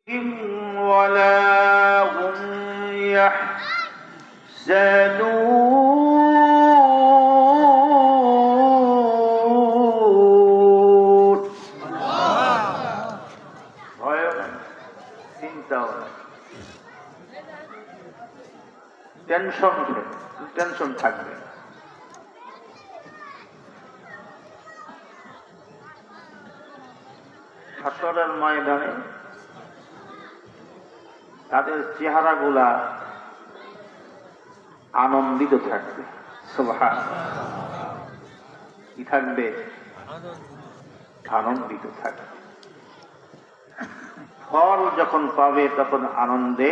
ولا هم يحزنون ভয়ও নাই, চিন্তাও নাই, টেনশন থাকবে। হাসরের ময়দানে তাদের চেহারাগুলা আনন্দিত থাকবে। সুবহানাল্লাহ। কি থাকবে? আনন্দিত থাকবে। ফল যখন পাবে তখন আনন্দে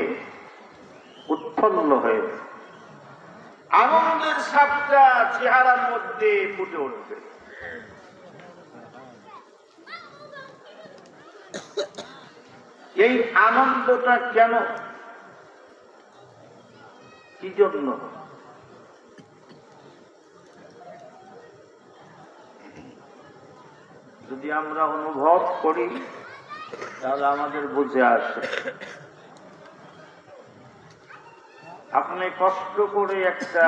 উৎফুল্ল হয়ে আনন্দের ছাপটা চেহারার মধ্যে ফুটে উঠবে। এই আনন্দটা কেন, কি জন্য? যদি আমরা অনুভব করি তাহলে আমাদের বুঝে আসে। আপনি কষ্ট করে একটা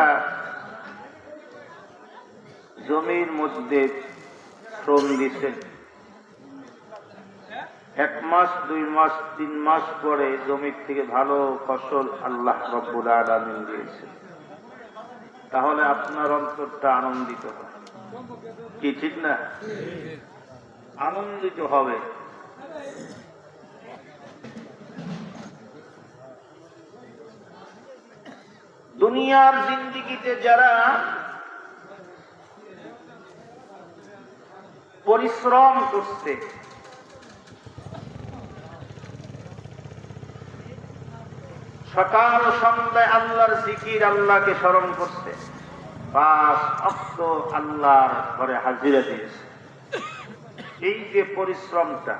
জমির মধ্যে শ্রম দিচ্ছেন, 1 মাস 2 মাস 3 মাস পরে জমির থেকে ভালো ফসল আল্লাহ রব্বুল আলামিন দিয়েছে, তাহলে আপনার অন্তরটা আনন্দিত হবে কি ঠিক না? আনন্দিত হবে। দুনিয়ার জিন্দেগিতে যারা পরিশ্রম করছে, সকাল সন্ধ্যায় আল্লাহর জিকির, আল্লাহকে স্মরণ করছে, 5 ওয়াক্ত আল্লাহর ঘরে হাজিরা দিয়েছে, এই যে পরিশ্রমটা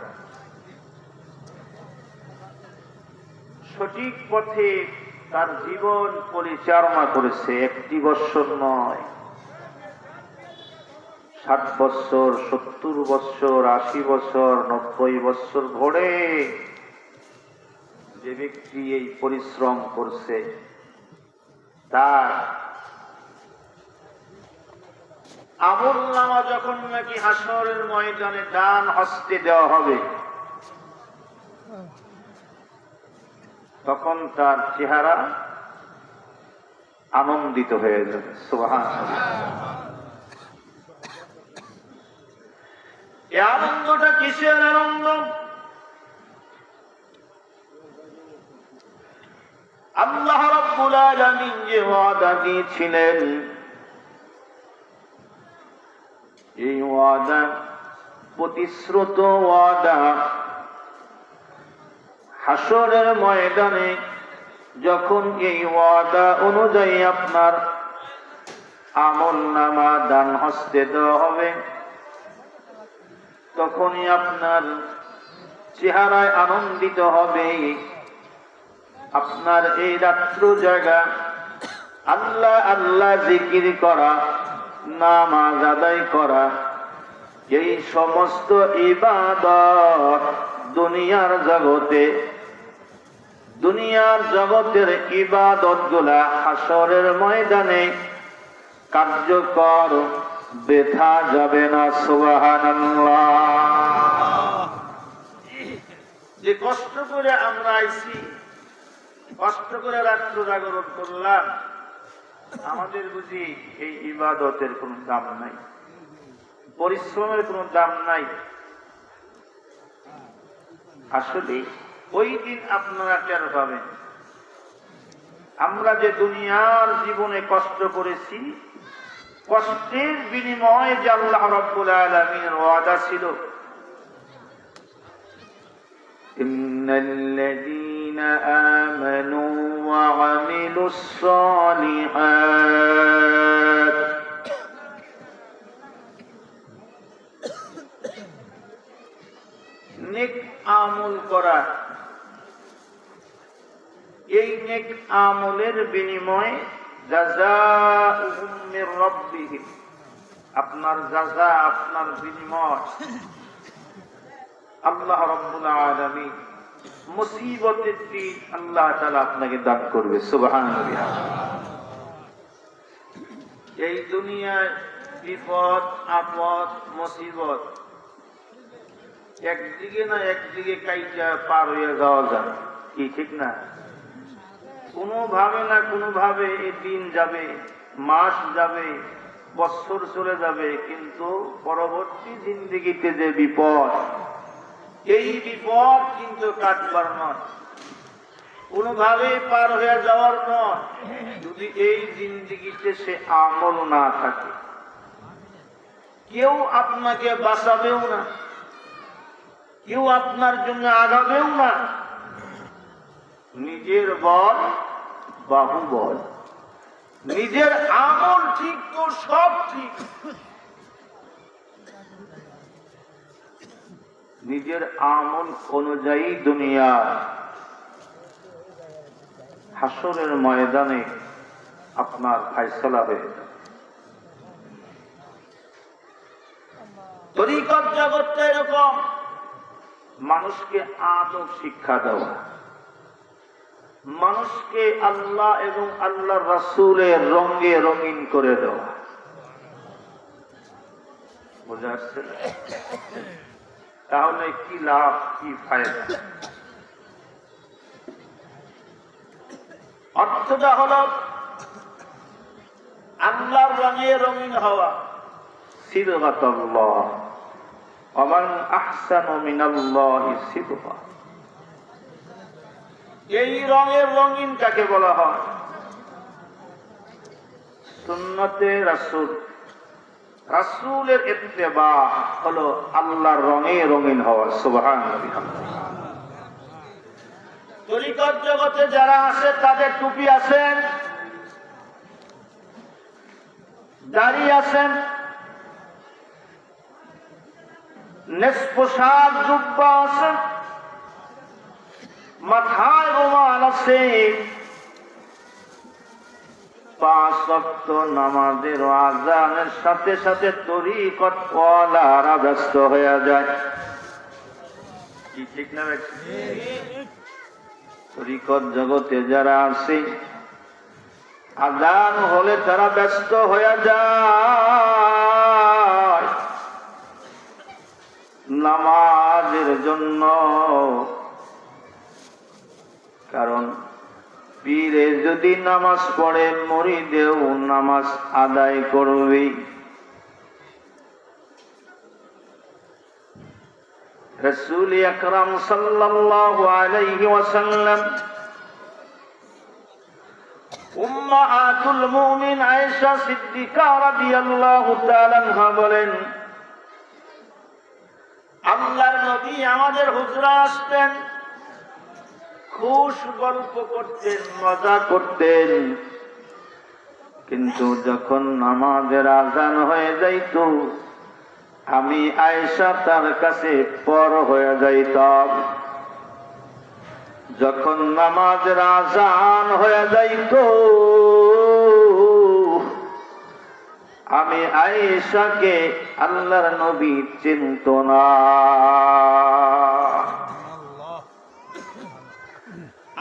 সঠিক পথে তার জীবন পরিচালনা করেছে, 1 বছর নয়, 60 বছর, 70 বছর, 80 বছর, 90 বছর ধরে যে ব্যক্তি এই পরিশ্রম করছে তার আমলনামা যখন নাকি হাসরের ময়দানে ডান হস্তে দেওয়া হবে, তখন তার চেহারা আনন্দিত হয়ে যাবে। সুবহানাল্লাহ। এই আনন্দটা কিসের আনন্দ? আল্লাহ রাব্বুল আলামিন যে ওয়াদা দিয়েছিলেন, এই ওয়াদা প্রতিশ্রুত ওয়াদা হাসরের ময়দানে যখন এই ওয়াদা অনুযায়ী আপনার আমলনামা ডান হস্তে দেওয়া হবে, তখনই আপনার চেহারায় আনন্দিত হবে। আপনার এই রাত্র জায়গা আল্লাহ আল্লাহ জিকির করা, নামাজ আদায় করা, এই সমস্ত ইবাদত দুনিয়ার জগতের ইবাদত গুলা হাসরের ময়দানে কার্যকর বৃথা যাবে না। সুবহানাল্লাহ। যে কষ্ট করে আমরা আইছি, কষ্ট করে রাত্র জাগরণ করলাম, আমাদের বুঝি এই ইবাদতের কোনো দাম নাই, পরিশ্রমের কোনো দাম নাই? আসলে ওই দিন আপনারা টের পাবেন আমরা যে দুনিয়ার জীবনে কষ্ট করেছি, কষ্টের বিনিময়ে যে আল্লাহ রাব্বুল আলামিনের ওয়াদা ছিল, ইন্নাল্লাযীনা আমানু ওয়া আমিলুস সালিহাত, নেক আমল করা, এই নেক আমলের বিনিময়ে জাযাউহুম মির রাব্বিহিম, আপনার জাযা, আপনার বিনিময় আল্লাহ রাব্বুল আলামিন মুসিবতের দিন আল্লাহ তাআলা আপনাকে দান করবে। সুবহানাল্লাহ। এই দুনিয়ায় বিপদ আপদ মুসিবত একদিকে না একদিকে কাইটা পার হয়ে যাওয়া যায়, কি ঠিক না? কোনোভাবে না কোনোভাবে এই দিন যাবে, মাস যাবে, বছর চলে যাবে, কিন্তু পরবর্তী জিন্দেগিতে যে বিপদ, এই বিপদ কিন্তু কাটবার নয়, কোনোভাবে পার হয়ে যাওয়ার নয়, যদি এই জিন্দেগিতে সে আমল না থাকে। কেউ আপনাকে বাঁচাবেও না, কেউ আপনার জন্য আগাবেও না। নিজের বল বাহুবল, নিজের আমল ঠিক তো সব ঠিক। নিজের আমল অনুযায়ী দুনিয়া হাসরের ময়দানে আপনার ফায়সালা হয়ে যাবে। তরিকত জগৎটা এরকম, মানুষকে আদব শিক্ষা দেওয়া, মানুষকে আল্লাহ এবং আল্লাহর রাসূলের রঙে রঙিন করে দেওয়া। বুঝা আসছে? তাহলে কি লাভ, কি ফায়দা? অর্থটা হলো আল্লাহর রঙে রঙিন হওয়া। সিদগাতুল্লাহ, ওমান আহসানু মিনাল্লাহি সিদগা। এই রঙের রঙিন কাকে বলা হয়? সুন্নতে রাসূল, রাসূলের ইত্তেবা হলো আল্লাহর রঙে রঙিন হওয়া। সুবহানাল্লাহ। তরিকত জগতে যারা আছে তাদের টুপি আছেন, দাড়ি আছেন, নেসপোশাক জুব্বা আছে, মাথায় রুমাল আছে, 5 ওয়াক্ত নামাজের আযানের সাথে সাথে তরিকত ওয়ালারা ব্যস্ত হয়ে যায়। কি ঠিক না? তরিকত জগতে যারা আছে আযান হলে তারা ব্যস্ত হয়ে যায় নামাজের জন্য। কারণ পীরে যদি নামাজ পড়ে মুরিদেও নামাজ আদায় করবে। রাসূল আকরাম সাল্লাল্লাহু আলাইহি ওয়াসাল্লাম উম্মাহাতুল মুমিন আয়েশা সিদ্দিকা রাদিয়াল্লাহু তাআলা আনহা বলেন, আল্লাহর নবী আমাদের হুজরা আসতেন, খুশ গল্প করতেন, মজা করতেন, কিন্তু যখন নামাজের আযান হয়ে যাইত আমি আয়েশা তার কাছে পর হয়ে যাইতাম। যখন নামাজের আযান হয়ে যাইত আমি আয়েশাকে আল্লাহর নবী চিনত না।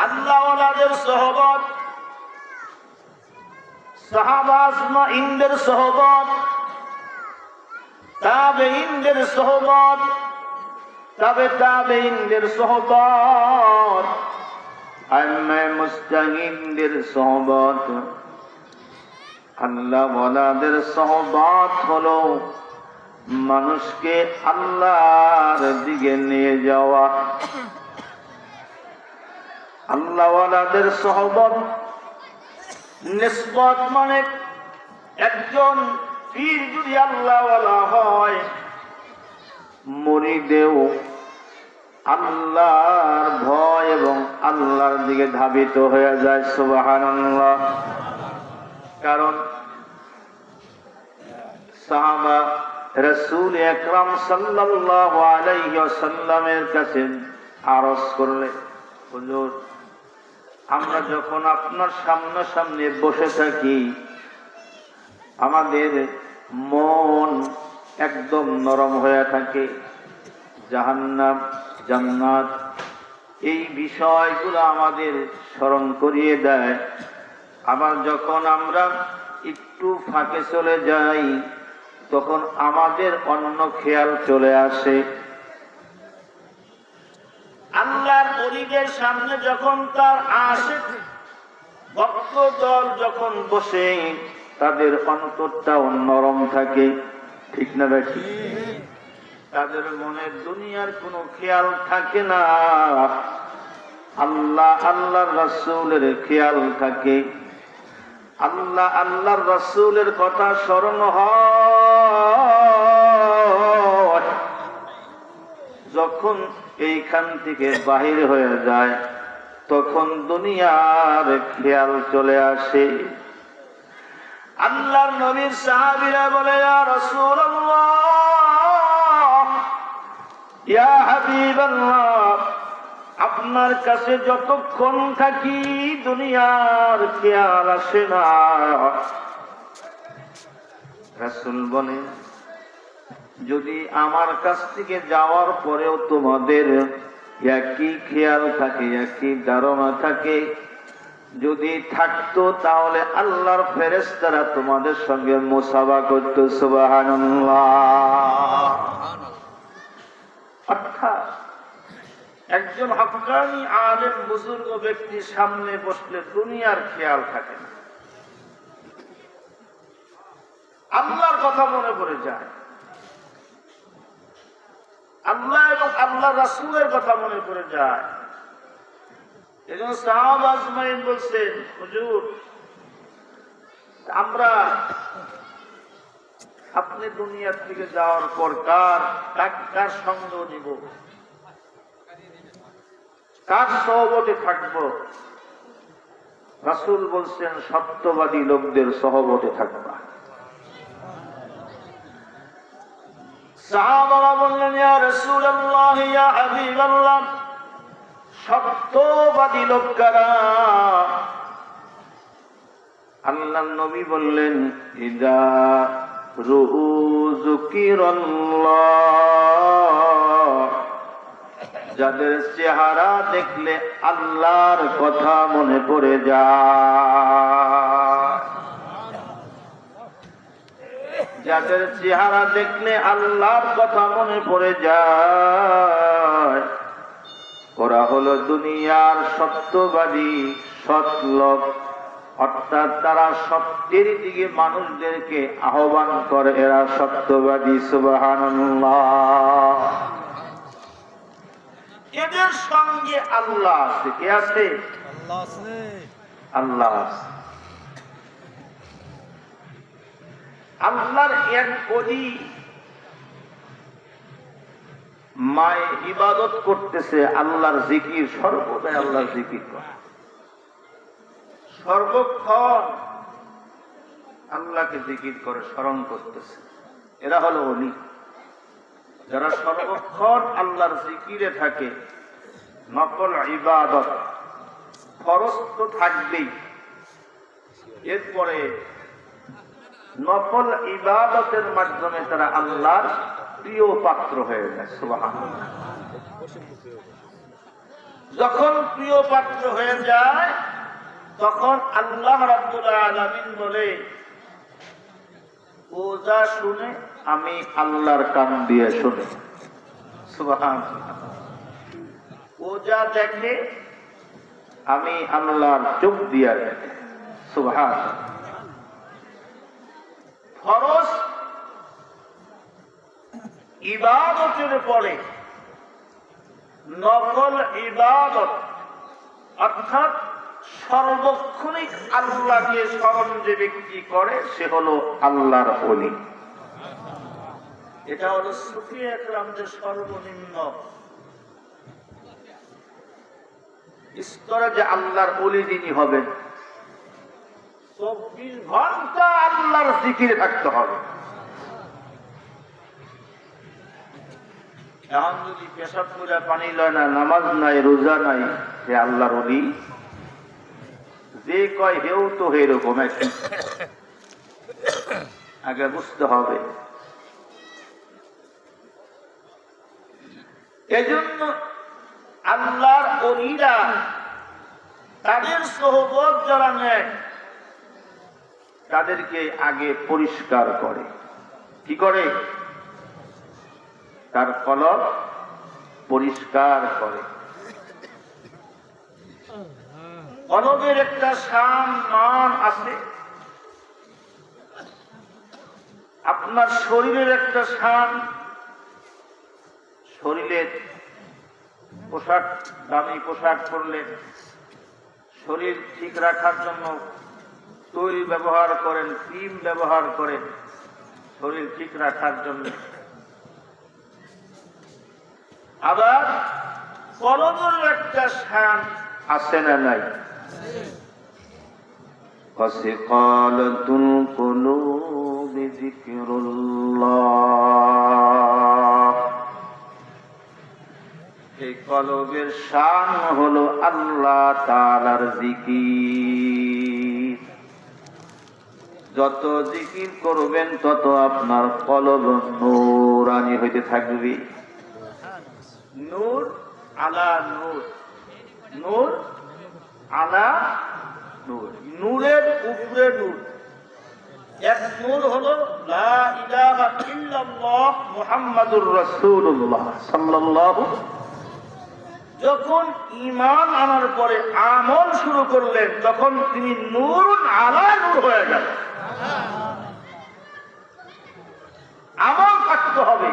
আল্লাহ ওয়ালাদের সোহবত, সাহাবা আজমাইনদের সোহবত, তাবেঈনদের সোহবত, তাবে তাবেঈনদের সোহবত, আইম্মায়ে মুজতাহিদদের সোহবত, আল্লাহ ওয়ালাদের সোহবত হলো মানুষকে আল্লাহর দিকে নিয়ে যাওয়া। আল্লাহ ওয়ালাদের সোহবত নিসবত মানে একজন পীর যদি আল্লাহ ওয়ালা হয় মুরিদেও আল্লাহর ভয় এবং আল্লাহর দিকে ধাবিত হয়ে যায়। সুবহানাল্লাহ। কারণ সাহাবা রাসূল আকরাম সাল্লাল্লাহু আলাইহি ওয়াসাল্লামের কাছে আরজ করলে, হুজুর আমরা যখন আপনার সামনে বসে থাকি আমাদের মন একদম নরম হয়ে থাকে, জাহান্নাম জান্নাত এই বিষয়গুলো আমাদের স্মরণ করিয়ে দেয়। আবার যখন আমরা একটু ফাঁকে চলে যাই তখন আমাদের অন্য খেয়াল চলে আসে। আল্লাহর ওলিদের সামনে যখন তার আশিক ভক্ত দল যখন বসে, তাদের অন্তরটা নরম থাকে, ঠিক না বেশি? তাদের মনে দুনিয়ার কোনো খেয়াল থাকে না, আল্লাহ আল্লাহর রাসূলের খেয়াল থাকে। আল্লাহ আল্লাহর রাসূলের কথা স্মরণ হয়। যখন এইখান থেকে বাহির হয়ে যায় তখন দুনিয়ার খেয়াল চলে আসে। আল্লাহর নবীর সাহাবীরা বলে, ইয়া রাসূলুল্লাহ, ইয়া হাবিবাল্লাহ, আপনার কাছে যতক্ষণ থাকি দুনিয়ার খেয়াল আসে না। রাসূল বলে, যদি আমার কাছ থেকে যাওয়ার পরেও তোমাদের একই খেয়াল থাকে, একই ধারণা থাকে, যদি থাকতো তাহলে আল্লাহর ফেরেশতারা তোমাদের সঙ্গে মুসাফা করত। সুবহানাল্লাহ। অর্থাৎ একজন হক্কানি আলেম বুজুর্গ ব্যক্তি সামনে বসলে দুনিয়ার খেয়াল থাকে না, আল্লাহর কথা মনে পড়ে যায়, আল্লাহ এবং আল্লাহ রাসূলের কথা মনে পড়ে যায়। এজন্য সাহাবা আজমাইন বলছেন, হুজুর, আমরা আপনি দুনিয়া থেকে যাওয়ার পর কার সঙ্গ নিব, কার সহবতে থাকব? রাসূল বলছেন, সত্যবাদী লোকদের সহবতে থাকবা। সাহাবারা বললেন, ইয়া রাসূলুল্লাহ, ইয়া হাবিবাল্লাহ, সত্যবাদী লোক কারা? আল্লাহর নবী বললেন, ইযা যুকিরাল্লাহ, যাদের চেহারা দেখলে আল্লাহর কথা মনে পড়ে যায়, যাদের চেহারা দেখলে আল্লাহর কথা মনে পড়ে যায়, ওরা হলো দুনিয়ার সত্যবাদী সৎ লোক। অর্থাৎ তারা সত্যের দিকে মানুষদেরকে আহ্বান করে, এরা সত্যবাদী। সুবহানাল্লাহ। এদের সঙ্গে আল্লাহ আছে। কে আছে? আল্লাহ আছে। আল্লাহর এক ওলি মায়ে ইবাদত করতেছে, আল্লাহর জিকির, সর্বদাই আল্লাহর জিকির করে, সর্বক্ষণ আল্লাহকে জিকির করে, স্মরণ করতেছে। এরা হলো ওলি, যারা সর্বক্ষণ আল্লাহর জিকিরে থাকে। নফল ইবাদত, ফরজ তো থাকবেই, এরপরে নফল ইবাদতের মাধ্যমে তারা আল্লাহর প্রিয় পাত্র হয়ে যায়। সুবহানাল্লাহ। যখন প্রিয় পাত্র হয়ে যায় তখন আল্লাহ রাব্বুল আলামিন বলে, ও যা শুনে আমি আল্লাহর কান দিয়ে শুনে। সুবহানাল্লাহ। ও যা দেখে আমি আল্লাহর চোখ দিয়ে দেখে। সুবহানাল্লাহ। ফরজ ইবাদতের পরে নফল ইবাদত, অর্থাৎ সর্বক্ষণিক আল্লাহকে স্মরণ যে ব্যক্তি করে সে হলো আল্লাহর ওলি। এটা হলো সুফি একরামদের সর্বনিম্ন স্তরে, যে আল্লাহর ওলি যিনি হবেন 24 ঘন্টা আল্লাহর জিকিরে থাকতে হবে। এখন যদি পেশাব করে পানি লয় না, নামাজ নাই, রোজা নাই, সে আল্লাহর ওলি? যে কয় হেউ তো এরকম আগে বুঝতে হবে। এজন্য আল্লাহর ওলিরা তাদের সোহবত যারা নেয় তাদেরকে আগে পরিষ্কার করে। কি করে? তার কলব পরিষ্কার করে। কলবের একটা শান মান আছে, আপনার শরীরের একটা শান। শরীরের পোশাক, দামি পোশাক পরলে শরীর ঠিক রাখার জন্য তৈল ব্যবহার করেন, ক্রিম ব্যবহার করেন শরীর ঠিক রাখার জন্য। আবার কলবের একটা শান আছে না নাই? ফাসিকালাতুল কুলুবি যিকরুল্লাহ। এই কলবের শান হলো আল্লাহ তাআলার জিকির। যত জিকির করবেন তত আপনার কলব নূরানি হইতে থাকবে। নূর আলা নূর, নূর আলা নূর, নূরের উপরে নূর। এক নূর হলো লা ইলাহা ইল্লাল্লাহ মুহাম্মাদুর রাসূলুল্লাহ সাল্লাল্লাহু। যখন ঈমান আনার পরে আমল শুরু করলেন তখন তিনি নূরুন আলা নূর হয়ে গেলেন। আমল থাকতে হবে।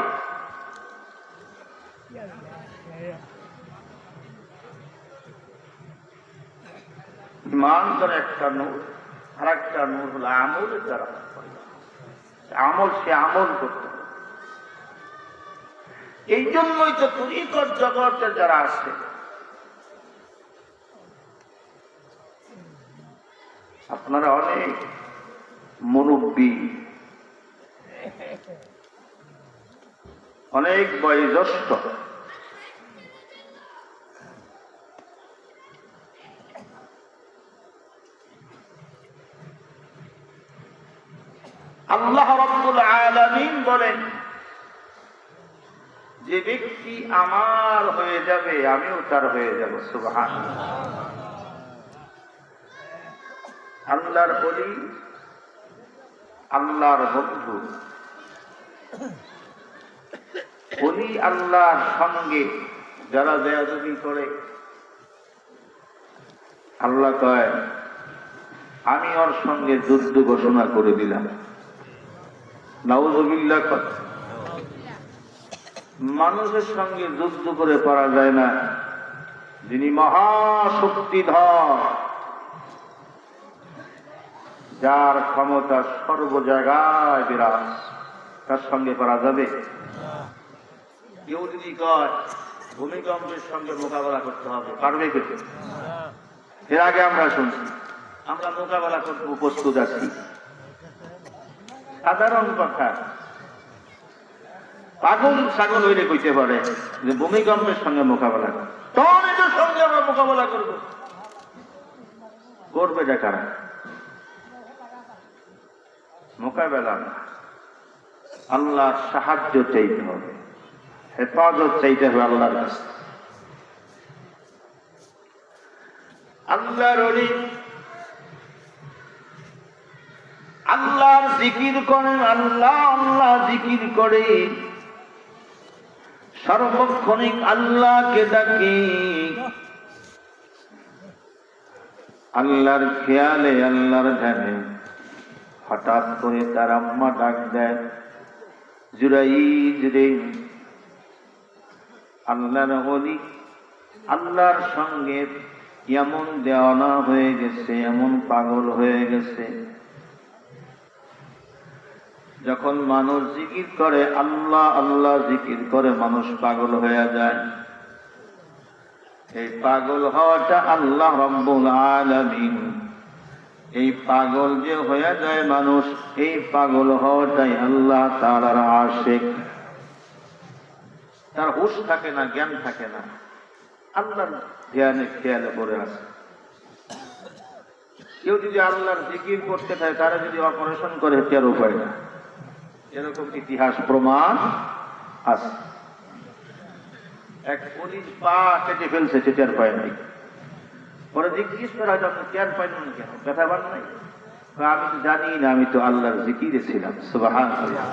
ঈমান করে একটা নূর, আর একটা নূর হলো আমলের দ্বারা। আমল সে আমল করতে হবে। এই জন্যই তো তরিকত জগতে যারা আছে, আপনারা অনেক মুরব্বী, অনেক বয়োজ্যেষ্ঠ, আল্লাহ রাব্বুল আলামিন বলেন যে ব্যক্তি আমার হয়ে যাবে আমিও তার হয়ে যাব। সুবহানাল্লাহ। আল্লাহর ওলি, আল্লাহর বন্ধু। ওলি আল্লাহর সঙ্গে যারা বেয়াদবি করে, আল্লাহ কয় আমি ওর সঙ্গে যুদ্ধ ঘোষণা করে দিলাম। নাউযুবিল্লাহ। মানুষের সঙ্গে যুদ্ধ করে পারা যায় না। যিনি মহাশক্তিধর, যার ক্ষমতা সর্ব জায়গায় বিরাজ, তার সঙ্গে পারা যাবে? কেউ যদি কয় ভূমিকম্পের সঙ্গে মোকাবেলা করতে হবে, পারবে কেউ? এর আগে আমরা শুনছি আমরা মোকাবেলা করতে প্রস্তুত আছি। সাধারণ কথা। পাগল ছাগল হইলে কইতে পারে যে ভূমিকম্পের সঙ্গে মোকাবেলা করে, টর্নেডোর সঙ্গে আমরা মোকাবেলা করব। করবে এটা কারা? মোকাবেলা না, আল্লাহর সাহায্য চাইতে হবে, হেফাজত চাইতে হবে আল্লাহর কাছে। আল্লাহর ওলি আল্লাহর জিকির করে, আল্লাহ আল্লাহ জিকির করে, সর্বক্ষণিক আল্লাহকে ডাকে, আল্লাহর খেয়ালে, আল্লাহর ধ্যানে। হঠাৎ করে তার আম্মা ডাক দেয়, জুরাইজ রে। আল্লাহর ওলি আল্লাহর সঙ্গে এমন দেওয়ানা হয়ে গেছে, এমন পাগল হয়ে গেছে, যখন মানুষ জিকির করে, আল্লাহ আল্লাহ জিকির করে, মানুষ পাগল হয়ে যায়। এই পাগল হওয়াটা আল্লাহ রাব্বুল আলামিন, এই পাগল যে হয়ে যায় মানুষ, এই পাগল হওয়াটাই আল্লাহ তাআলার আশিক। তার হুঁশ থাকে না, জ্ঞান থাকে না, আল্লাহর ধ্যানে খেয়ালে পড়ে আছে। কেউ যদি আল্লাহর জিকির করতে থাকে, তারা যদি অপারেশন করে তার উপায় না, এরকম ইতিহাস প্রমাণ আছে। এক পুলিশ পা কেটে ফেলছে, সে টের পায় নাই। পরে জিজ্ঞেস করা হয়, আপনি টের পাইলেন না কেন, ব্যথা পান নাই? আমি তো জানি না, আমি তো আল্লাহর জিকিরে ছিলাম। সুবহানাল্লাহ।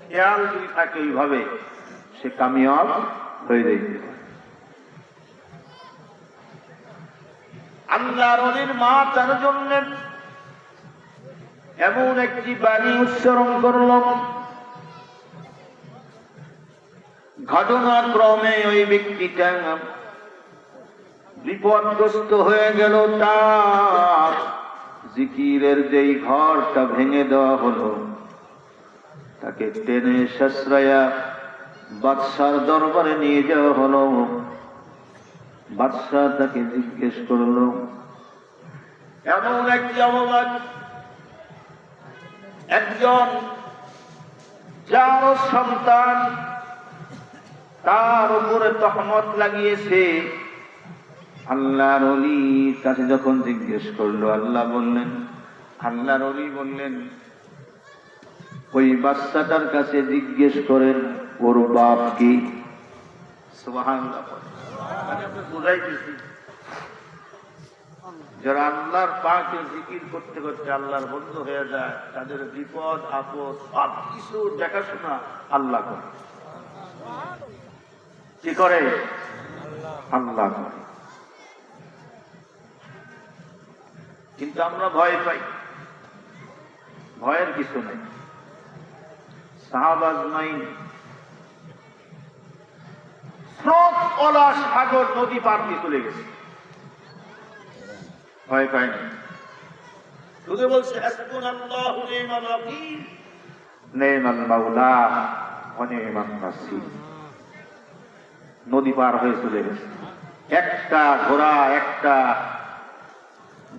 খেয়াল যদি থাকে ওইভাবে, সে কামিয়াব হয়ে যাইতে পারে। আল্লাহর ওলির মা তার জন্য এমন একটি বাণী উচ্চারণ করল, ঘটনাক্রমে ওই ব্যক্তিটা বিপদগ্রস্ত হয়ে গেল। তার জিকিরের যেই ঘরটা ভেঙে দেওয়া হলো, তাকে টেনে শেষরায়া বাদশার দরবারে নিয়ে যাওয়া হলো। বাদশাহ তাকে জিজ্ঞেস করল, এমন একটি অবদান, একজন যার সন্তান তার উপরে তহমত লাগিয়েছে, আল্লাহর ওলির কাছে যখন জিজ্ঞেস করলো, আল্লাহ বললেন, আল্লাহর ওলি বললেন, ওই বাচ্চাটার কাছে জিজ্ঞেস করেন ওর বাপ কি। সুবহানাল্লাহ। বুঝাইতেছি, যারা আল্লাহর পাকে জিকির করতে করতে আল্লাহর বন্ধু হয়ে যায়, তাদের বিপদ আপদ সব কিছু দেখাশোনা আল্লাহ করে। কি করে? আল্লাহ করে। কিন্তু আমরা ভয় পাই। ভয়ের কিছু নেই। সাহাবা আজমাইন স্রোত ওলা সাগর নদী পার দিয়ে চলে গেছে, ভয় পায় না। শুধু বলছে হাসবুনাল্লাহু নি'মাল ওয়াকিল, নি'মাল মাওলা ওয়া নি'মান নাসির। নদী পার হয়ে চলে গেছে। একটা ঘোড়া, একটা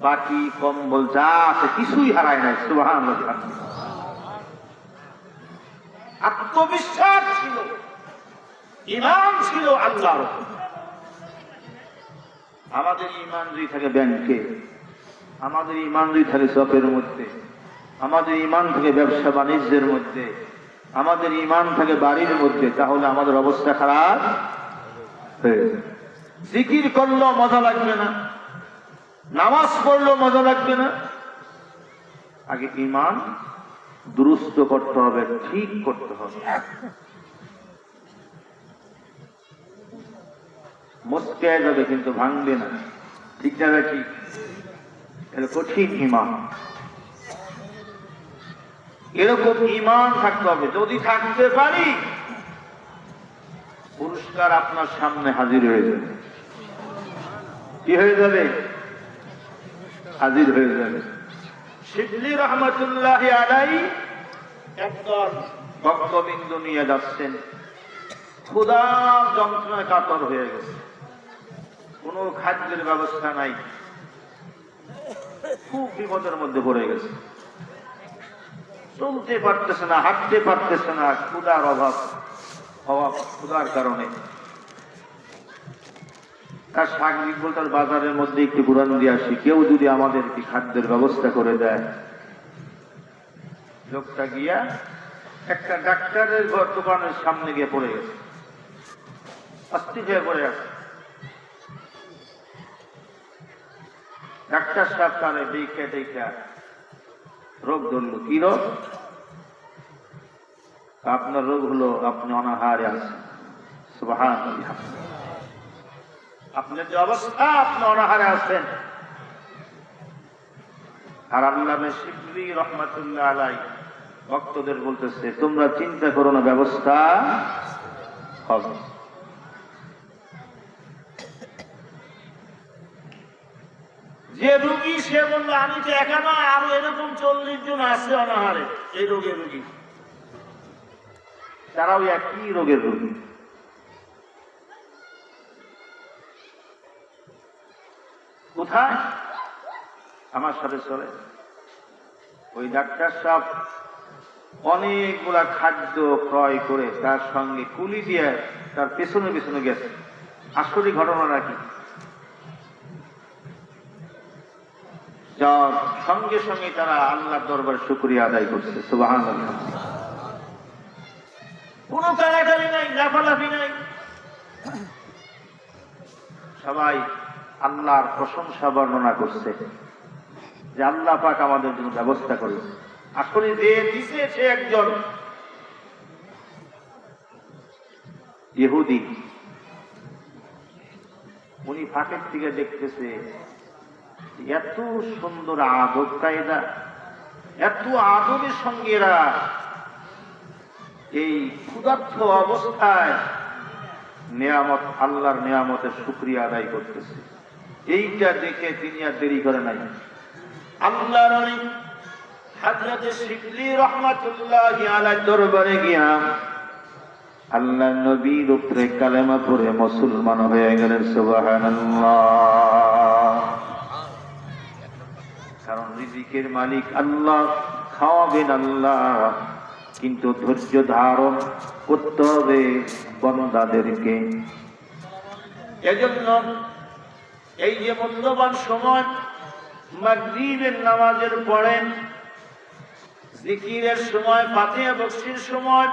বাকি কম্বল যা আছে কিছুই হারায় নাই। সুবহানাল্লাহ। আত্মবিশ্বাস ছিল, ঈমান ছিল আল্লাহর উপর। আমাদের ঈমান যদি থাকে ব্যাংকে, আমাদের ঈমান যদি থাকে শপের মধ্যে, আমাদের ঈমান থাকে ব্যবসা বাণিজ্যের মধ্যে, আমাদের ঈমান থাকে বাড়ির মধ্যে, তাহলে আমাদের অবস্থা খারাপ হয়ে যাবে। জিকির করলেও মজা লাগবে না, নামাজ পড়লেও মজা লাগবে না। আগে ঈমান দুরুস্ত করতে হবে, ঠিক করতে হবে। মস্কে যাবে কিন্তু ভাঙবে না, ঠিক যাবে। ঠিক, এটা কঠিন ঈমান। এরকম ঈমান থাকতে হবে। যদি থাকতে পারি, পুরস্কার আপনার সামনে হাজির হয়ে যাবে। কি হয়ে যাবে? হাজির হয়ে যাবে। শিবলি রহমতুল্লাহি আলাইহি একদল ভক্তবৃন্দ নিয়ে যাচ্ছেন, ক্ষুধার যন্ত্রণায় কাতর হয়ে গেছে, কোনো খাদ্যের ব্যবস্থা নাই, খুব বিপদের মধ্যে পড়ে গেছে, চলতে পারতেছে না, হাঁটতে পারতেছে না, ক্ষুধার অভাব, ক্ষুধার কারণে। তার সাগরিক বলতে বাজারের মধ্যে একটু ঘুরান দিয়ে আসি, কেউ যদি আমাদের কি খাদ্যের ব্যবস্থা করে দেয়। লোকটা গিয়া একটা ডাক্তারের দোকানের সামনে গিয়ে পড়ে গেছে, অস্থির হয়ে পড়ে আছে। ডাক্তার সাহেব তারে দেখে রোগ ধরল। কি রোগ? আপনার রোগ হলো আপনি অনাহারে আছেন। সুবহানাল্লাহ। আপনার যে অবস্থা, আপনি অনাহারে আছেন। আর আল্লামা শিবলি রহমাতুল্লাহ আলাইহি ভক্তদের বলতেছে, তোমরা চিন্তা করো না, ব্যবস্থা হবে। যে রোগী সে বললো, আমি তো একা না, আরো এরকম 40 জন আছে অনাহারে, এই রোগের রোগী, তারাও একই রোগের রোগী। কোথায়? আমার সাথে চলে। ওই ডাক্তার সাহেব অনেকগুলা খাদ্য ক্রয় করে তার সঙ্গে কুলি দিয়ে তার পেছনে পেছনে গেছে। আসলে ঘটনা নাকি, যার সঙ্গে সঙ্গে তারা আল্লাহর দরবারে শুকরিয়া আদায় করছে। সুবহানাল্লাহ। কোনো কারাকারি নাই, লাফালাফি নাই। সবাই আল্লাহর প্রশংসা বর্ণনা করছে যে আল্লাহ পাক আমাদের জন্য ব্যবস্থা করেছে। আসলে যে দিছে সে একজন ইহুদি। উনি ফাঁকের থেকে দেখতেছে এত সুন্দর আদব কায়দা, এত আদবের সঙ্গে এরা এই ক্ষুধার্ত অবস্থায় নিয়ামত, আল্লাহর নিয়ামতের শুকরিয়া আদায় করতেছে। এইটা দেখে তিনি আর দেরি করে নাই, আল্লাহর অনেক হযরত শিবলি রাহমাতুল্লাহি আলাইহি দরবারে গিয়া আল্লাহ নবীর উপরে কালেমা পড়ে মুসলমান হয়ে গেলেন। সুবহানাল্লাহ। কারণ রিজিকের মালিক আল্লাহ, খাওয়াবেন আল্লাহ, কিন্তু ধৈর্য ধারণ করতে হবে বান্দাদেরকে। এজন্য এই যে মূল্যবান সময় মাগরিবের নামাজের পড়েন, জিকিরের সময়, ফাতিহা বকশির সময়,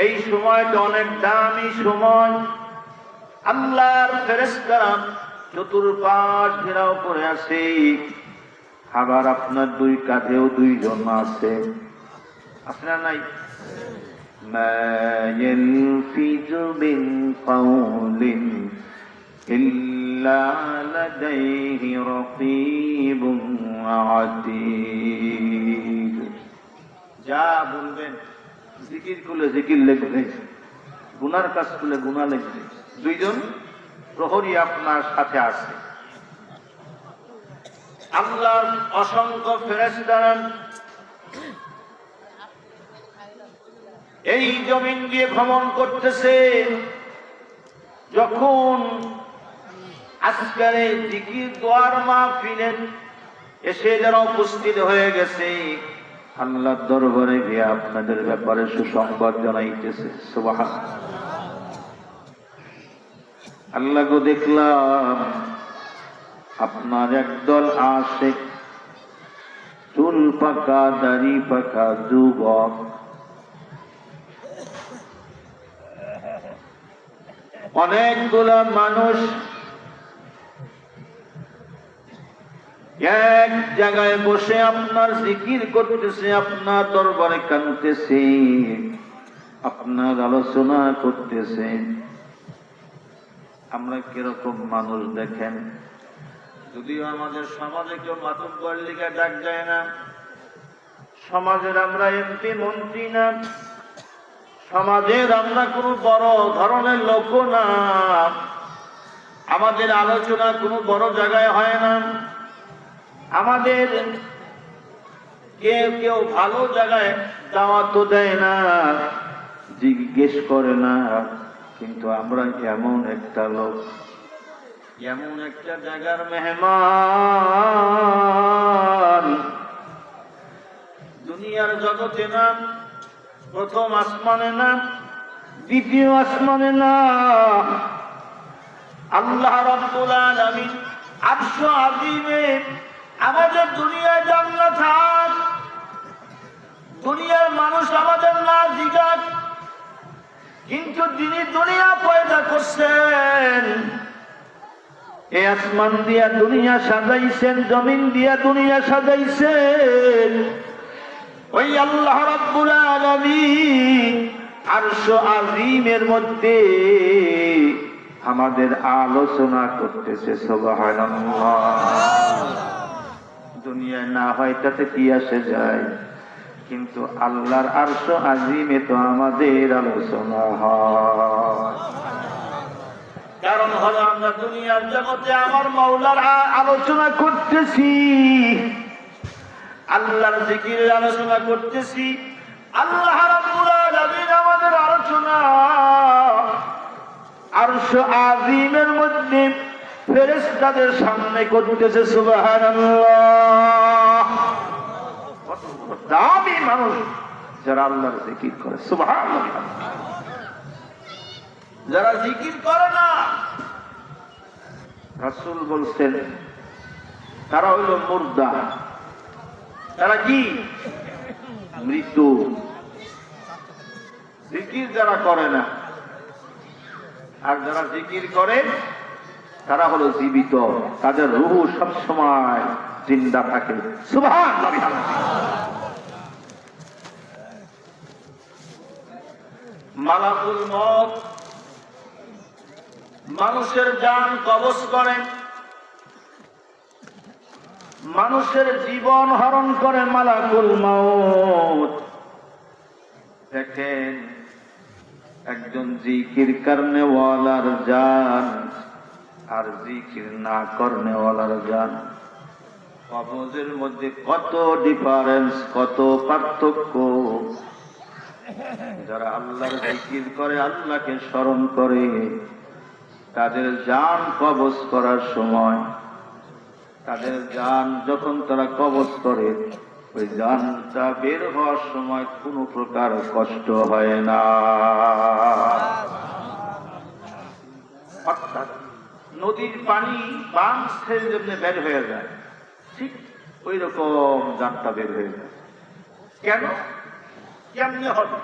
এই সময়টা অনেক দামি সময়। আল্লাহর ফেরেশতারা চতুর্পাশ ঘেরাও করে আছে, আবার আপনার দুই কাঁধেও দুইজন আছে, আপনার নাই? মা ইয়ালফিজু মিন কাওলিন ইল্লা লাদাইহি রাকীবুন আতীদ। যা বলবেন, জিকির করলে জিকির লিখবে, গুনার কাজ করলে গুনাহ লিখবে, দুইজন প্রহরী আপনার সাথে আছে। আল্লাহর অসংখ্য ফেরেশতারা এই জমিন দিয়ে ভ্রমণ করতেছে। যখন আজকের জিকির দোয়ার মাহফিলে এসে যারা উপস্থিত হয়ে গেছে, আল্লাহর দরবারে গিয়ে আপনাদের ব্যাপারে সুসংবাদ জানাইতেছে। সুবহানাল্লাহ। আল্লাহ গো, দেখলাম আপনার একদল আশিক, চুল পাকা দাড়ি পাকা যুবক, অনেকগুলা মানুষ এক জায়গায় বসে আপনার জিকির করতেছে, আপনার দরবারে কাঁদতেছে, আপনার আলোচনা করতেছে। আমরা কিরকম মানুষ দেখেন? যদিও আমাদের সমাজে কেউ মাতব্বর লিগে ডাক যায় না, সমাজের আমরা এমপি মন্ত্রী না, সমাজের আমরা কোনো বড় ধরনের লোক না, আমাদের আলোচনা কোনো বড় জায়গায় হয় না, আমাদের কেউ কেউ ভালো জায়গায় দাওয়াত দেয় না, জিজ্ঞেস করে না। কিন্তু আমরা এমন একটা লোক, এমন একটা জায়গার মেহমান, দুনিয়ার জগতে না, প্রথম আসমানে না, দ্বিতীয় আসমানে না, আল্লাহ রাব্বুল আলামিন আরশ আযীমে আমাদের দুনিয়ায় জান্নাত থাক, দুনিয়ার মানুষ আমাদের না জিগাক, কিন্তু যিনি দুনিয়া পয়দা করছেন, এই আসমান দিয়া দুনিয়া সাজাইছেন, জমিন দিয়া দুনিয়া সাজাইছেন, ওই আল্লাহ রাব্বুল আলামিন আরশ আযীমের মধ্যে আমাদের আলোচনা করতেছে। সুবহানাল্লাহ। দুনিয়ায় না হয় তাতে কি আসে যায়, কিন্তু আল্লাহর আরশ আযীমে তো আমাদের আলোচনা হয়। কারণ হলো আমরা দুনিয়ার জগতে আমার মাওলার আলোচনা করতেছি, আল্লাহর জিকিরের আলোচনা করতেছি, আল্লাহ রাব্বুল আলামিন আমাদের আলোচনা আরশ আযীমের মধ্যে ফেরেশতাদের সামনে করতেছে। সুবহানাল্লাহ। কত দামি মানুষ যারা আল্লাহর জিকির করে। সুবহানাল্লাহ। যারা জিকির করে না, রাসূল বলছেন তারা হইল মুর্দা। তারা কি? মৃত। জিকির যারা করে না, আর যারা জিকির করে তারা হলো জীবিত, তাদের রূহ সবসময় জিন্দা থাকে। সুবহানাল্লাহ। মালাকুল মউত মানুষের জান কবজ করেন, মানুষের জীবন হরণ করে মালাকুল মউত। দেখেন একজন জিকির করনেওয়ালার জান আর জিকির না করনেওয়ালার জান, কবজের মধ্যে কত ডিফারেন্স, কত পার্থক্য। যারা আল্লাহর জিকির করে, আল্লাহকে স্মরণ করে, তাদের জান কবজ করার সময়, তাদের জান যখন তারা কবজ করে, ওই জানটা বের হওয়ার সময় কোনো প্রকার কষ্ট হয় না। অর্থাৎ নদীর পানি বাঁধ ছেড়ে যেমনি বের হয়ে যায়, ঠিক ওই রকম জানটা বের হয়ে যায়। কেন, কেমনে হবে?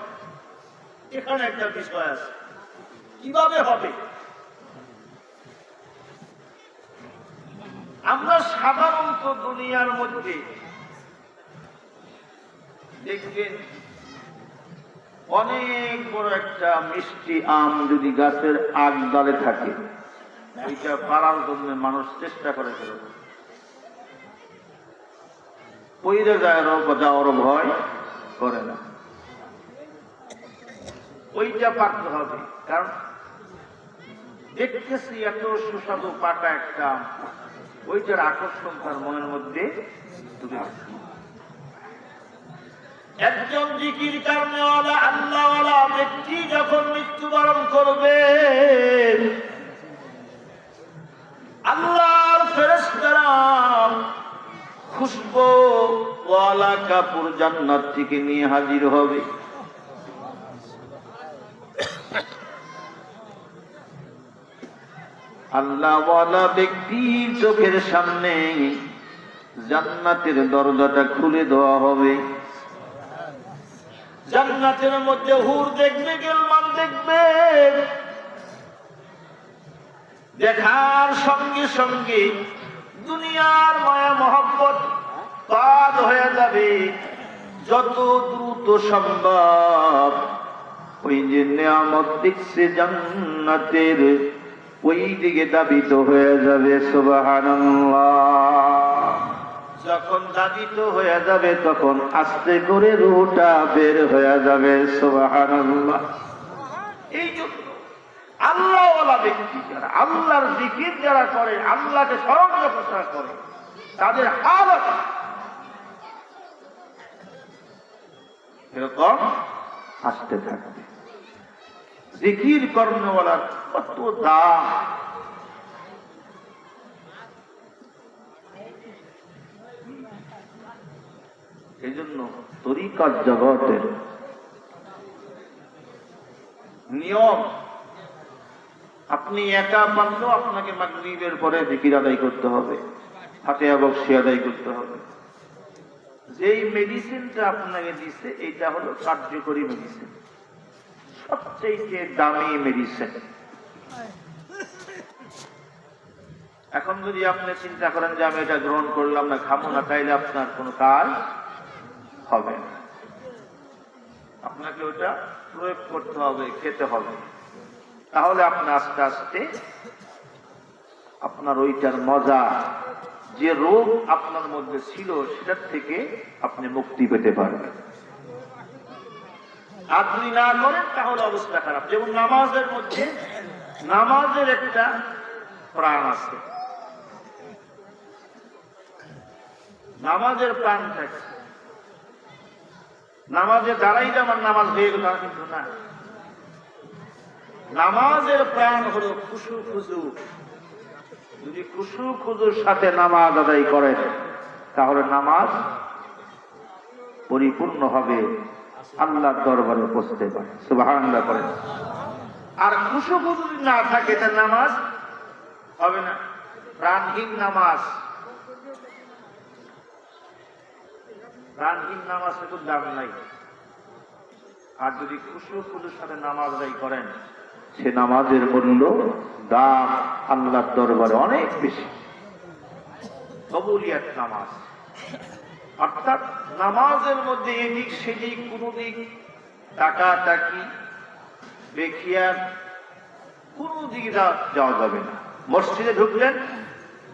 এখানে একটা বিষয় আছে, কিভাবে হবে? আমরা সাধারণত দুনিয়ার মধ্যে দেখবেন অনেক বড় একটা মিষ্টি আম যদি গাছের আগ ডালে থাকে, ওইটা পাড়ার জন্য মানুষ চেষ্টা করে ফেলে, পইরে যাওয়ার ভয় করে না। ওইটা পারতে হবে, কারণ দেখতেছি এত সুস্বাদু পাকা একটা আম, ওইটার আকর্ষণ তার মনের মধ্যে তুলে আসে। একজন জিকির করনেওয়ালা আল্লাহওয়ালা ব্যক্তি যখন মৃত্যুবরণ করবে, আল্লাহর ফেরেশতারা খুশবু ওয়ালা কাপড় জান্নাত থেকে নিয়ে হাজির হবে। আল্লাহওয়ালা ব্যক্তির চোখের সামনে জান্নাতের দরজাটা খুলে দেওয়া হবে। জান্নাতের মধ্যে হুর দেখবে, গেলমান দেখবে। দেখার সঙ্গে সঙ্গে দুনিয়ার মায়া মহব্বত বাদ হয়ে যাবে। যত দ্রুত সম্ভব ওই যে নিয়ামত দেখছে জান্নাতের, ওই দিকে দাবিত হয়ে যাবে। সুবহানাল্লাহ। যখন দাবিত হয়ে যাবে তখন আস্তে করে রূহটা বের হয়ে যাবে। সুবহানাল্লাহ। এই জন্য আল্লাহওয়ালা ব্যক্তি যারা আল্লাহর জিকির যারা করে, আল্লাহকে স্মরণ করে, তাদের হালত এরকম আসতে থাকবে। জিকির করনেওয়ালার কত দাম! এই জন্য তরিকার জগতের নিয়ম, আপনি একা পারলেও আপনাকে মাগরিবের পরে জিকির আদায় করতে হবে, ফাতিহা বকশি আদায় করতে হবে। যেই মেডিসিনটা আপনাকে দিছে এটা হলো কার্যকরী মেডিসিন, সবচেয়ে দামি মেডিসিন। এখন যদি আপনি চিন্তা করেন যে আমি এটা গ্রহণ করলাম না, খাবো না, তাইলে আপনার কোনো কাজ হবে না। আপনাকে ওটা প্রয়োগ করতে হবে, খেতে হবে, তাহলে আপনি আস্তে আস্তে আপনার ওইটার মজা, যে রোগ আপনার মধ্যে ছিল সেটার থেকে আপনি মুক্তি পেতে পারবেন। আপনি না করেন তাহলে অবস্থা খারাপ। যেমন নামাজের মধ্যে, নামাজের একটা প্রাণ আছে, নামাজের প্রাণ থাকে। নামাজে দাঁড়াইলে আমার নামাজ হয়ে গেল, কিন্তু না, নামাজের প্রাণ হলো খুশু খুজু। যদি খুশু খুজুর সাথে নামাজ আদায় করেন তাহলে নামাজ পরিপূর্ণ হবে, আল্লাহর দরবারে পৌঁছতে পারে। সুবহানাল্লাহ করেন। আর খুশু খুজু যদি না থাকে তার নামাজ হবে না, প্রাণহীন নামাজ। প্রাণহীন নামাজের কোনো দাম নাই। আর যদি খুশুর সাথে নামাজ আদায় করেন, সে নামাজের মূল্য দাম আল্লাহর দরবারে অনেক বেশি। কবুলিয়াত নামাজ অর্থাৎ নামাজের মধ্যে এদিক সেদিক কোনো দিক টাকাটাকি বেখিয়ার কোনো দিকে যাওয়া যাবে না। মসজিদে ঢুকলেন,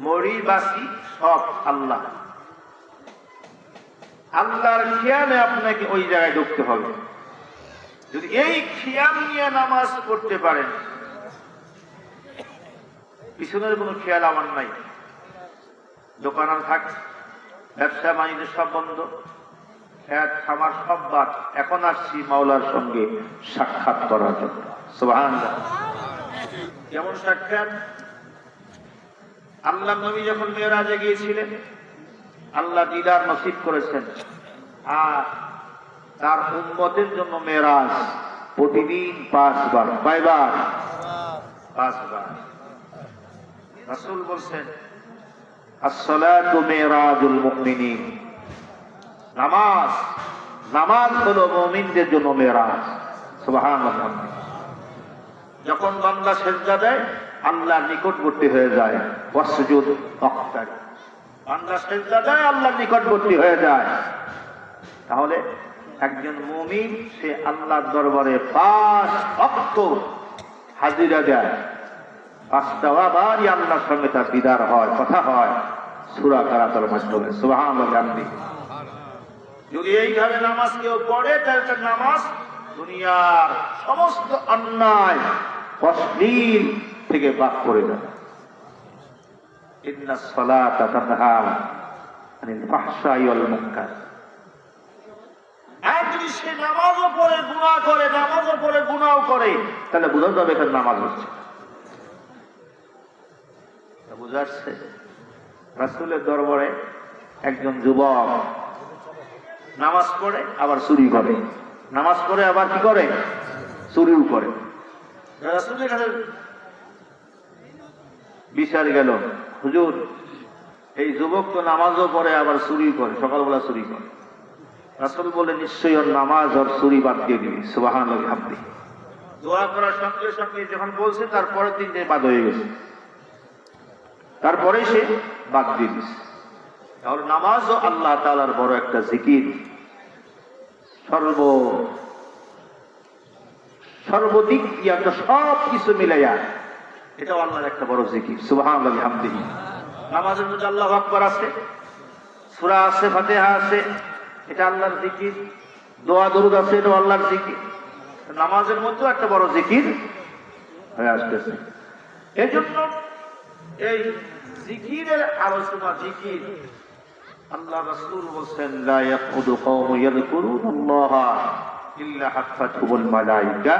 মরি বাসি সব আল্লাহ, আল্লাহর খেয়ালে আপনাকে ওই জায়গায় ঢুকতে হবে। যদি এই খেয়াল নিয়ে নামাজ পড়তে পারেন, পিছনের কোনো খেয়াল আমার নাই, দোকান থাক, ব্যবসা বাণিজ্য সব বন্ধ, খেত খামার সব বাদ, এখন আসছি মাওলার সঙ্গে সাক্ষাৎ করার জন্য। সুবহানাল্লাহ। যেমন সাক্ষাৎ, আল্লাহ নবী যখন মেরাজে গিয়েছিলেন, আল্লাহ দিদার নসিব করেছেন, আর তার উম্মতের জন্য মেরাজ প্রতিদিন 5 বার। কয়বার? 5 বার। রাসূল বলছেন, আসসালাতু মিরাজুল মুমিনিন, নামাজ নামাজ হলো মুমিনদের জন্য মেরাজ। সুবহানাল্লাহ। যখন বান্দা সিজদা দেয়, আল্লাহর নিকটবর্তী হয়ে যায়। ওয়াসজুদ ওয়াক্তার, বান্দা সিজদা দেয়, আল্লাহর নিকটবর্তী হয়ে যায়। তাহলে একজন মুমিন সে আল্লাহর দরবারে 5 ওয়াক্ত হাজিরা দেয়, 5টা বারই আল্লাহর সঙ্গে তার দিদার হয়, কথা হয় সূরা কারাতের মাধ্যমে। সুবহানাল্লাহ। যদি এইভাবে নামাজ কেউ পড়ে, তাহলে তার নামাজ দুনিয়ার সমস্ত অন্যায় অশ্লীল থেকে বাদ করে যায়। ইন্নাস সালাতা তানহা আনিল ফাহশাই ওয়াল মুনকার। আর যদি সে নামাজও পড়ে গুনাহ করে, নামাজও পড়ে গুনাহও করে, তাহলে বোঝা যাবে তার নামাজ হচ্ছে। বুঝাচ্ছে, রাসূলের দরবারে একজন যুবক নামাজ পড়ে আবার চুরি করে, নামাজ পড়ে আবার কি করে? চুরিও করে। রাসূলের কাছে বিচার গেল, হুজুর এই যুবক তো নামাজও পড়ে আবার চুরি করে, সকালবেলা চুরি করে। রাসূল বলে, নিশ্চয়ই ওর নামাজ আর চুরি বাদ দিয়ে দিবি। সুবহানাল্লাহ। দোয়া করার সঙ্গে সঙ্গে যখন বলছে, তারপরের দিন বাদ হয়ে গেছে, তারপরে সে বাদ দিয়ে দিচ্ছে। তাহলে নামাজও আল্লাহ তাআলার বড় একটা জিকির, সর্বদিক দিয়ে সব কিছু মিলাইয়া এটাও আল্লাহর একটা বড় জিকির। সুবহানাল্লাহ বিহামদিহি। নামাজের মধ্যে আল্লাহু আকবার আছে, সূরা আছে, ফাতিহা আছে, এটা আল্লাহর জিকির। দোয়া দরুদ আছে, এটা আল্লাহর জিকির। নামাজের মধ্যেও একটা বড় জিকির হয়ে আসতেছে। এজন্য এই জিকিরের আলোচনা, জিকির আল্লাহ রাসূল বলেন, লা ইয়াকুদু কওমুন ইয়াযকুরুনাল্লাহা ইল্লা হাফাতুহুল মালায়েকা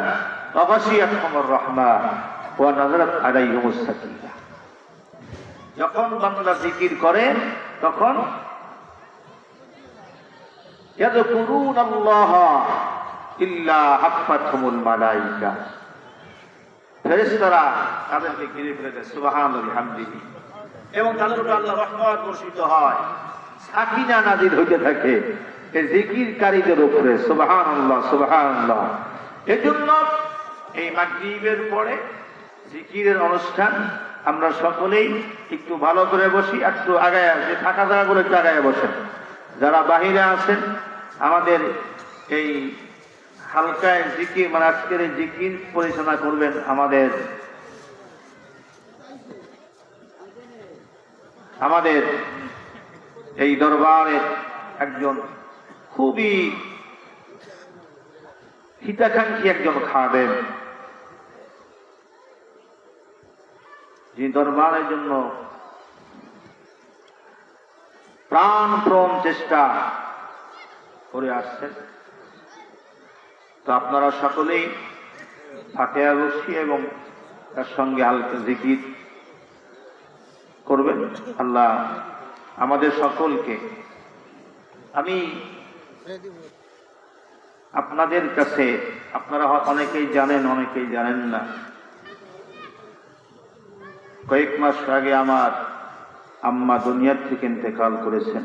ওয়া গাশিয়াতুহুমুর রাহমা ওয়া নাযালাত আলাইহিমুস সাকিনা। যখন বান্দা জিকির করে, তখন ইয়াযকুরুনাল্লাহা ইল্লা হাফাতুহুমুল মালায়েকা, ফেরেশতারা তাদেরকে ঘিরে ফেলে দেয়। সুবহানাল্লাহি বিহামদিহি। এবং তাদের উপর আল্লাহর রহমত বর্ষিত হয়, সাকিনা নাযিল হইতে থাকে এই জিকিরকারীদের উপরে। সুবহানাল্লাহ, সুবহানাল্লাহ। এজন্য এই মাগরিবের পরে জিকিরের অনুষ্ঠান আমরা সকলেই একটু ভালো করে বসি, একটু আগায়, যে থাকা জায়গাগুলো একটু আগায় বসেন। যারা বাহিরে আছেন, আমাদের এই হালকায় জিকির, মানে আজকের এই জিকির পরিচালনা করবেন আমাদের এই দরবারের একজন খুবই হিতাকাঙ্ক্ষী একজন খাদেম, যে দরবারের জন্য প্রাণপণ চেষ্টা করে আসছেন। তো আপনারা সকলেই ফাতিহা বসি এবং তার সঙ্গে হালকা জিকির করবেন। আল্লাহ আমাদের সকলকে, আমি আপনাদের কাছে, আপনারা অনেকেই জানেন, অনেকেই জানেন না, কয়েক মাস আগে আমার আম্মা দুনিয়ার থেকে ইন্তেকাল করেছেন।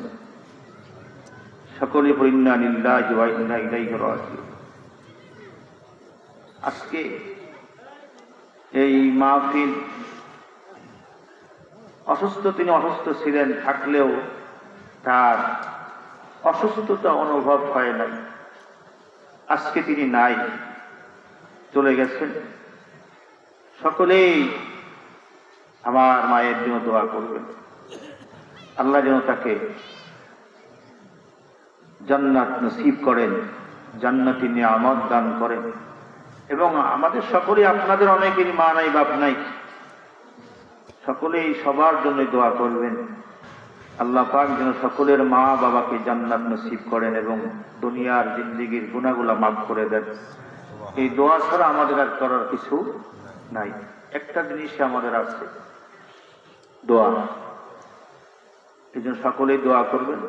সকলে ইন্না লিল্লাহি ওয়া ইন্না ইলাইহি রাজিউন। আজকে এই মাহফিল তিনি অসুস্থ ছিলেন, থাকলেও তার অসুস্থতা অনুভব হয় নাই। আজকে তিনি নাই, চলে গেছেন। সকলেই আমার মায়ের জন্য দোয়া করবেন, আল্লাহ যেন তাকে জান্নাত নসিব করেন, জান্নাতি নিয়ামত দান করেন। এবং আমাদের সকলে, আপনাদের অনেকেরই মা নাই বাপ নাই, সকলেই সবার জন্য দোয়া করবেন। আল্লাহ পাক যেন সকলের মা বাবাকে জান্নাত নসিব করেন এবং দুনিয়ার জিন্দেগির গুনাহগুলো মাফ করে দেন। এই দোয়া ছাড়া আমাদের আর করার কিছু নাই। একটা জিনিস আমাদের আছে, দোয়া। এই জন্য সকলেই দোয়া করবেন।